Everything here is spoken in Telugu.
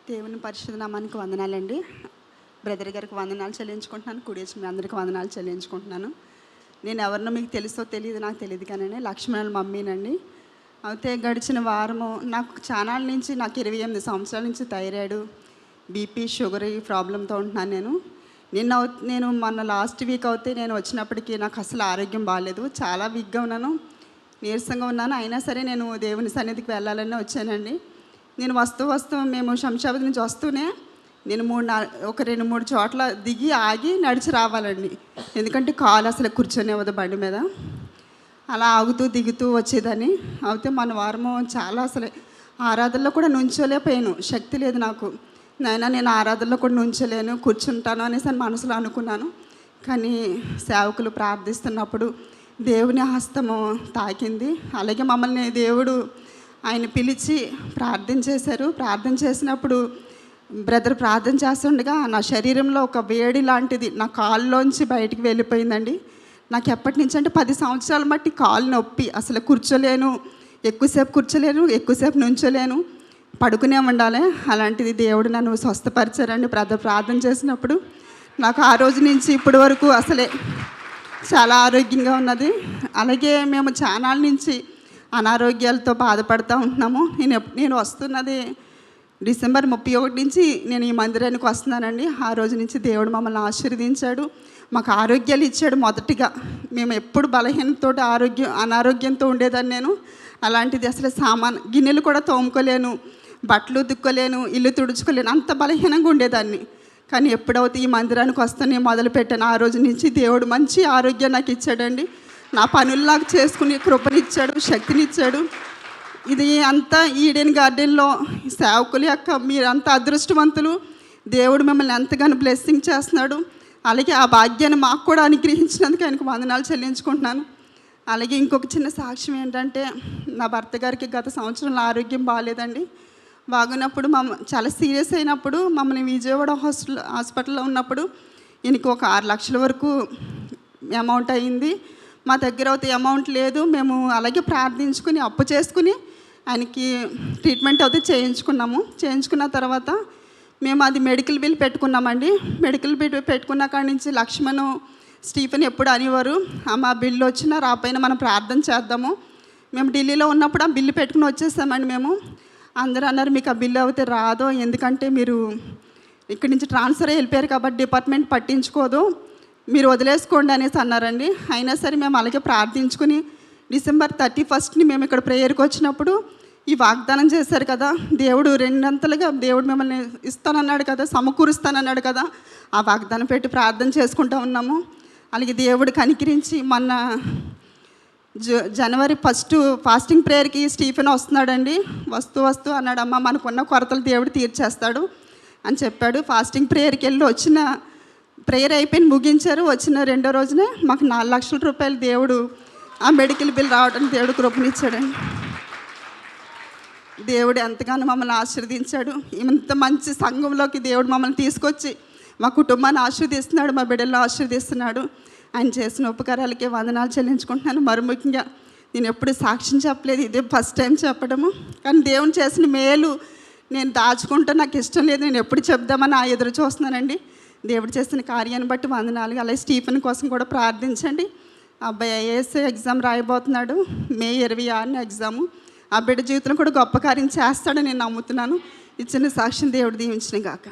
దేవుని పరిశుద్ధ నామానికి వందనాలండి. బ్రదర్ గారికి వందనాలు చెల్లించుకుంటున్నాను. కుడిచి మీ అందరికీ వందనాలు చెల్లించుకుంటున్నాను. నేను ఎవరినో మీకు తెలుసో తెలియదు, నాకు తెలియదు కానీ లక్ష్మణుల మమ్మీనండి. అయితే గడిచిన వారము నాకు ఛానల్ నుంచి నాకు 28 సంవత్సరాల నుంచి థైరాయిడ్, బీపీ, షుగర్ ఈ ప్రాబ్లంతో ఉంటున్నాను. నేను మొన్న లాస్ట్ వీక్ అయితే నేను వచ్చినప్పటికీ నాకు అసలు ఆరోగ్యం బాగాలేదు. చాలా వీక్గా ఉన్నాను, నీరసంగా ఉన్నాను. అయినా సరే నేను దేవుని సన్నిధికి వెళ్ళాలని వచ్చానండి. నేను వస్తూ మేము శంషాబాద్ నుంచి వస్తూనే నేను 2-3 చోట్ల దిగి ఆగి నడిచి రావాలండి. ఎందుకంటే కాలు అసలు కూర్చొనేవద్దు బండి మీద. అలా ఆగుతూ దిగుతూ వచ్చేదని. అయితే మన వారము చాలా అసలు ఆరాధనలో కూడా నుంచోలేకపోయాను, శక్తి లేదు నాకు. నేను ఆరాధనలో కూడా నుంచోలేను, కూర్చుంటాను అనేసి మనసులో అనుకున్నాను. కానీ సేవకులు ప్రార్థిస్తున్నప్పుడు దేవుని హస్తము తాకింది. అలాగే మమ్మల్ని దేవుడు ఆయన పిలిచి ప్రార్థన చేశారు. ప్రార్థన చేసినప్పుడు బ్రదర్ ప్రార్థన చేస్తుండగా నా శరీరంలో ఒక వేడి లాంటిది నా కాళ్ళలోంచి బయటికి వెళ్ళిపోయిందండి. నాకు ఎప్పటి నుంచి అంటే 10 సంవత్సరాల మట్టి కాళ్ళు నొప్పి, అసలు కూర్చోలేను, ఎక్కువసేపు కూర్చోలేను, ఎక్కువసేపు నుంచోలేను, పడుకునే ఉండాలి. అలాంటిది దేవుడు నన్ను స్వస్థపరిచారండి. బ్రదర్ ప్రార్థన చేసినప్పుడు నాకు ఆ రోజు నుంచి ఇప్పటి వరకు అసలే చాలా ఆరోగ్యంగా ఉన్నది. అలాగే మేము ఛానల్ నుంచి అనారోగ్యాలతో బాధపడుతూ ఉంటున్నాము. నేను వస్తున్నది డిసెంబర్ 31 నుంచి నేను ఈ మందిరానికి వస్తున్నానండి. ఆ రోజు నుంచి దేవుడు మమ్మల్ని ఆశీర్వదించాడు, మాకు ఆరోగ్యాలు ఇచ్చాడు. మొదటిగా మేము ఎప్పుడు బలహీనతో అనారోగ్యంతో ఉండేదాన్ని నేను. అలాంటిది అసలు గిన్నెలు కూడా తోముకోలేను, బట్టలు ఉతుక్కోలేను, ఇల్లు తుడుచుకోలేను, అంత బలహీనంగా ఉండేదాన్ని. కానీ ఎప్పుడైతే ఈ మందిరానికి వస్తానే మొదలుపెట్టాను ఆ రోజు నుంచి దేవుడు మంచి ఆరోగ్యం నాకు ఇచ్చాడండి. నా పనులు నాకు చేసుకుని కృపనిచ్చాడు, శక్తినిచ్చాడు. ఇది అంతా ఈడెన్ గార్డెన్లో సేవకుల యొక్క మీరంతా అదృష్టవంతులు. దేవుడు మిమ్మల్ని ఎంతగానో బ్లెస్సింగ్ చేస్తున్నాడు. అలాగే ఆ భాగ్యాన్ని మాకు కూడా అనుగ్రహించినందుకు ఆయనకు వందనాలు చెల్లించుకుంటున్నాను. అలాగే ఇంకొక చిన్న సాక్ష్యం ఏంటంటే, నా భర్త గారికి గత సంవత్సరంలో ఆరోగ్యం బాగాలేదండి. బాగున్నప్పుడు చాలా సీరియస్ అయినప్పుడు మమ్మల్ని విజయవాడ హాస్పిటల్లో ఉన్నప్పుడు ఈయనకి ఒక 6 లక్షల వరకు అమౌంట్ అయింది. మా దగ్గర అయితే అమౌంట్ లేదు. మేము అలాగే ప్రార్థించుకుని అప్పు చేసుకుని ఆయనకి ట్రీట్మెంట్ అయితే చేయించుకున్న తర్వాత మేము అది మెడికల్ బిల్ పెట్టుకున్నామండి. మెడికల్ బిల్ పెట్టుకున్న కాడి నుంచి లక్ష్మణ్, స్టీఫెన్ ఎప్పుడు అనేవారు, మా బిల్లు వచ్చినా రాపోయినా మనం ప్రార్థన చేద్దాము. మేము ఢిల్లీలో ఉన్నప్పుడు ఆ బిల్లు పెట్టుకుని వచ్చేసామండి. మేము అందరూ అన్నారు, మీకు ఆ బిల్లు అయితే రాదో, ఎందుకంటే మీరు ఇక్కడి నుంచి ట్రాన్స్ఫర్ వెళ్ళిపోయారు కాబట్టి డిపార్ట్మెంట్ పట్టించుకోదు, మీరు వదిలేసుకోండి అనేసి అన్నారండి. అయినా సరే మేము అలాగే ప్రార్థించుకుని డిసెంబర్ 31 మేము ఇక్కడ ప్రేయర్కి వచ్చినప్పుడు ఈ వాగ్దానం చేశారు కదా, దేవుడు 2 అంతలుగా దేవుడు మిమ్మల్ని ఇస్తానన్నాడు కదా, సమకూరుస్తానన్నాడు కదా, ఆ వాగ్దానం పెట్టి ప్రార్థన చేసుకుంటూ ఉన్నాము. అలాగే దేవుడు కనికరించి మొన్న జనవరి 1 ఫాస్టింగ్ ప్రేయర్కి స్టీఫెన్ వస్తున్నాడండి. వస్తూ అన్నాడు, అమ్మ మనకున్న కొరతలు దేవుడు తీర్చేస్తాడు అని చెప్పాడు. ఫాస్టింగ్ ప్రేయర్కి వెళ్ళి వచ్చిన ప్రేయర్ అయిపోయి ముగించారు. వచ్చిన 2వ రోజునే మాకు 4 లక్షల రూపాయలు దేవుడు ఆ మెడికల్ బిల్ రావడానికి దేవుడు కృపనిచ్చాడండి. దేవుడు ఎంతగానో మమ్మల్ని ఆశీర్వదించాడు. ఇంత మంచి సంఘంలోకి దేవుడు మమ్మల్ని తీసుకొచ్చి మా కుటుంబాన్ని ఆశీర్వదిస్తున్నాడు, మా బిడ్డలను ఆశీర్వదిస్తున్నాడు. ఆయన చేసిన ఉపకారాలకే వందనాలు చెల్లించుకుంటున్నాను. మరి ముఖ్యంగా నేను ఎప్పుడు సాక్ష్యం చెప్పలేదు, ఇదే ఫస్ట్ టైం చెప్పడము. కానీ దేవుని చేసిన మేలు నేను దాచుకుంటే నాకు ఇష్టం లేదు, నేను ఎప్పుడు చెప్దామని ఎదురు చూస్తున్నానండి. దేవుడు చేసిన కార్యాన్ని బట్టి వందనాలు. అలాగే స్టీఫెన్ కోసం కూడా ప్రార్థించండి. అబ్బాయి ఐఏఎస్ ఎగ్జామ్ రాయబోతున్నాడు, మే 26 ఎగ్జాము. ఆ బిడ్డ జీవితంలో కూడా గొప్ప కార్యం చేస్తాడని నేను నమ్ముతున్నాను. ఇచ్చిన సాక్ష్యం దేవుడు దీవించిన గాక.